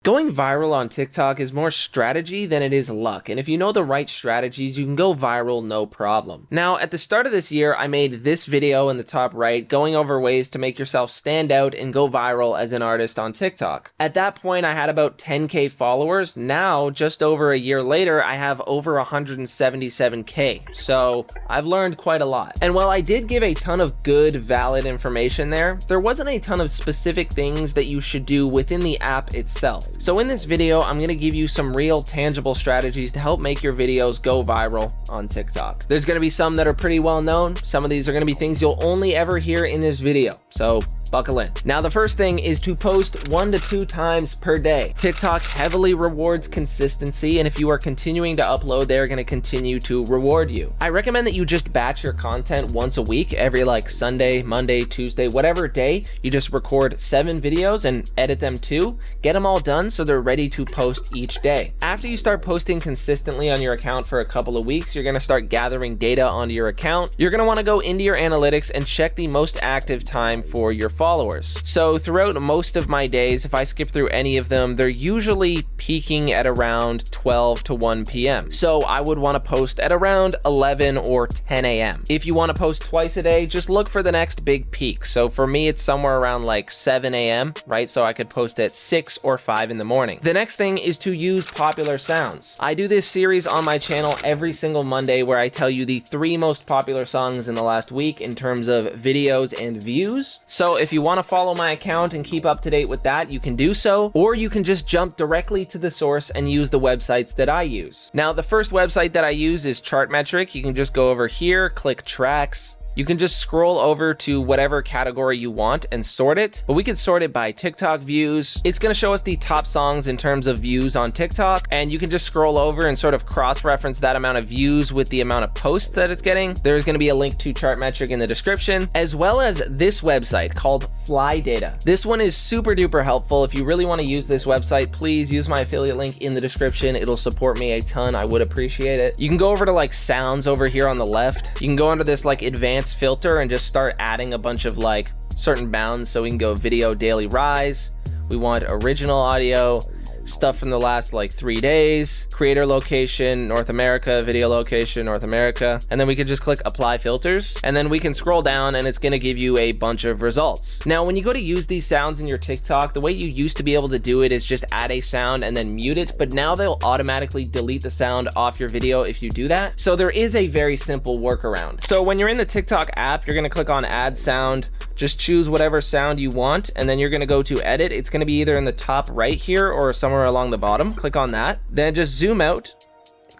Going viral on TikTok is more strategy than it is luck, and if you know the right strategies, you can go viral no problem. Now, at the start of this year, I made this video in the top right going over ways to make yourself stand out and go viral as an artist on TikTok. At that point, I had about 10k followers. Now, just over a year later, I have over 177k, so I've learned quite a lot. And while I did give a ton of good, valid information there wasn't a ton of specific things that you should do within the app itself. So in this video, I'm going to give you some real tangible strategies to help make your videos go viral on TikTok. There's going to be some that are pretty well known. Some of these are going to be things you'll only ever hear in this video. So buckle in. Now, the first thing is to post 1 to 2 times per day. TikTok heavily rewards consistency, and if you are continuing to upload, they're going to continue to reward you. I recommend that you just batch your content once a week, every like Sunday, Monday, Tuesday, whatever day. You just record 7 videos and edit them too. Get them all done so they're ready to post each day. After you start posting consistently on your account for a couple of weeks, you're going to start gathering data onto your account. You're going to want to go into your analytics and check the most active time for your followers. So throughout most of my days, if I skip through any of them, they're usually peaking at around 12 to 1 p.m. So I would want to post at around 11 or 10 a.m. If you want to post twice a day, just look for the next big peak. So for me, it's somewhere around like 7 a.m., right? So I could post at 6 or 5 in the morning. The next thing is to use popular sounds. I do this series on my channel every single Monday where I tell you the 3 most popular songs in the last week in terms of videos and views. So if you want to follow my account and keep up to date with that, you can do so, or you can just jump directly to the source and use the websites that I use. Now, the first website that I use is Chartmetric. You can just go over here, click tracks. You can just scroll over to whatever category you want and sort it, but we could sort it by TikTok views. It's going to show us the top songs in terms of views on TikTok, and you can just scroll over and sort of cross-reference that amount of views with the amount of posts that it's getting. There's going to be a link to Chartmetric in the description, as well as this website called Flydata. This one is super duper helpful. If you really want to use this website, please use my affiliate link in the description. It'll support me a ton. I would appreciate it. You can go over to like sounds over here on the left. You can go under this like advanced filter and just start adding a bunch of like certain bounds. So we can go video daily rise. We want original audio, stuff from the last like 3 days, creator location, North America, video location, North America. And then we could just click apply filters, and then we can scroll down and it's going to give you a bunch of results. Now, when you go to use these sounds in your TikTok, the way you used to be able to do it is just add a sound and then mute it, but now they'll automatically delete the sound off your video if you do that. So there is a very simple workaround. So when you're in the TikTok app, you're going to click on add sound. Just choose whatever sound you want, and then you're going to go to edit. It's going to be either in the top right here or somewhere along the bottom. Click on that, then just zoom out,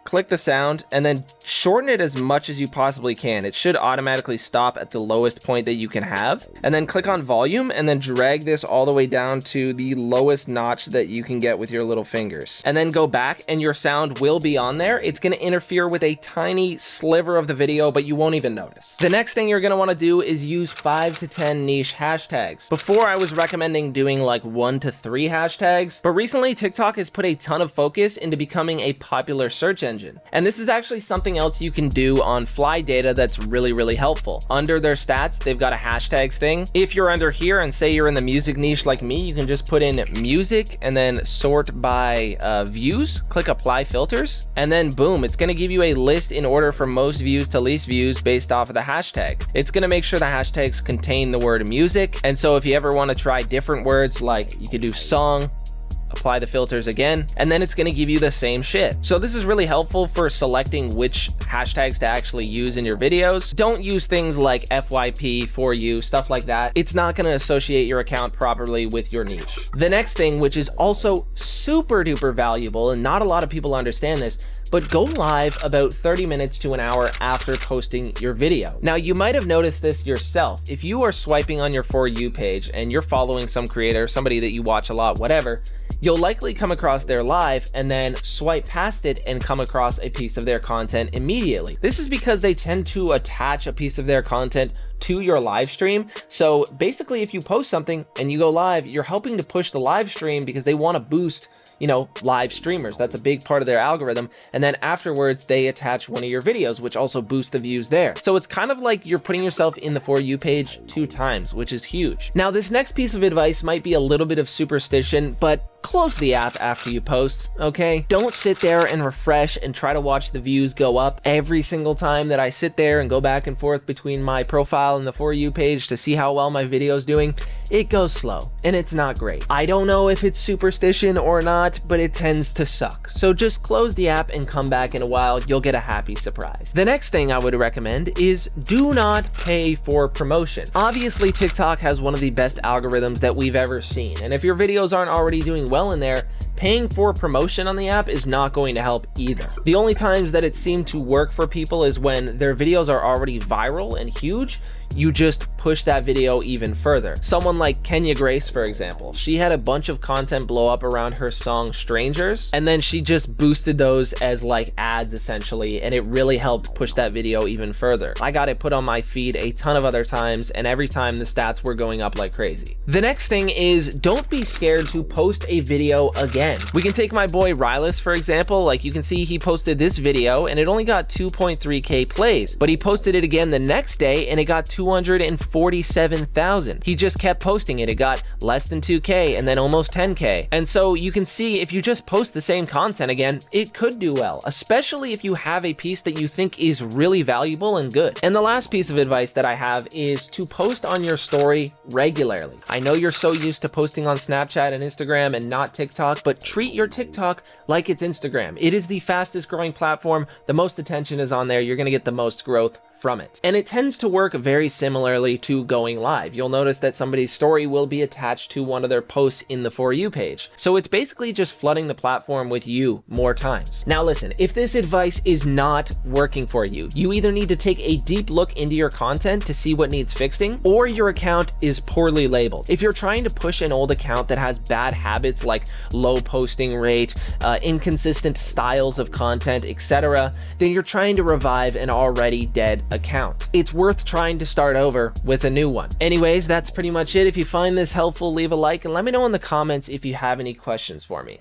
click the sound, and then shorten it as much as you possibly can. It should automatically stop at the lowest point that you can have, and then click on volume and then drag this all the way down to the lowest notch that you can get with your little fingers, and then go back and your sound will be on there. It's going to interfere with a tiny sliver of the video, but you won't even notice. The next thing you're going to want to do is use 5 to 10 niche hashtags. Before, I was recommending doing like 1 to 3 hashtags, but recently TikTok has put a ton of focus into becoming a popular search engine. And this is actually something else you can do on Flydata that's really, really helpful. Under their stats, they've got a hashtags thing. If you're under here and say you're in the music niche like me, you can just put in music and then sort by views, click apply filters, and then boom, it's going to give you a list in order from most views to least views based off of the hashtag. It's going to make sure the hashtags contain the word music. And so if you ever want to try different words, like you could do song, apply the filters again, and then it's going to give you the same shit. So this is really helpful for selecting which hashtags to actually use in your videos. Don't use things like FYP, for you, stuff like that. It's not going to associate your account properly with your niche. The next thing, which is also super duper valuable, and not a lot of people understand this, but go live about 30 minutes to an hour after posting your video. Now, you might have noticed this yourself. If you are swiping on your For You page and you're following some creator, somebody that you watch a lot, whatever, you'll likely come across their live and then swipe past it and come across a piece of their content immediately. This is because they tend to attach a piece of their content to your live stream. So basically, if you post something and you go live, you're helping to push the live stream because they want to boost, you know, live streamers. That's a big part of their algorithm. And then afterwards, they attach one of your videos, which also boosts the views there. So it's kind of like you're putting yourself in the For You page 2 times, which is huge. Now, this next piece of advice might be a little bit of superstition, but close the app after you post, okay? Don't sit there and refresh and try to watch the views go up every single time that I sit there and go back and forth between my profile and the For You page to see how well my video's doing. It goes slow, and it's not great. I don't know if it's superstition or not, but it tends to suck. So just close the app and come back in a while, you'll get a happy surprise. The next thing I would recommend is do not pay for promotion. Obviously, TikTok has one of the best algorithms that we've ever seen, and if your videos aren't already doing well in there, paying for promotion on the app is not going to help either. The only times that it seemed to work for people is when their videos are already viral and huge. You just push that video even further. Someone like Kenya Grace, for example, she had a bunch of content blow up around her song Strangers, and then she just boosted those as like ads essentially, and it really helped push that video even further. I got it put on my feed a ton of other times, and every time the stats were going up like crazy. The next thing is don't be scared to post a video again. We can take my boy Rylas, for example. Like you can see he posted this video and it only got 2.3K plays, but he posted it again the next day and it got 247,000. He just kept posting it. It got less than 2K and then almost 10K. And so you can see if you just post the same content again, it could do well, especially if you have a piece that you think is really valuable and good. And the last piece of advice that I have is to post on your story regularly. I know you're so used to posting on Snapchat and Instagram and not TikTok, but treat your TikTok like it's Instagram. It is the fastest growing platform. The most attention is on there. You're going to get the most growth from it. And it tends to work very similarly to going live. You'll notice that somebody's story will be attached to one of their posts in the For You page. So it's basically just flooding the platform with you more times. Now listen, if this advice is not working for you, you either need to take a deep look into your content to see what needs fixing, or your account is poorly labeled. If you're trying to push an old account that has bad habits like low posting rate, inconsistent styles of content, etc., then you're trying to revive an already dead account. It's worth trying to start over with a new one. Anyways, that's pretty much it. If you find this helpful, leave a like and let me know in the comments if you have any questions for me.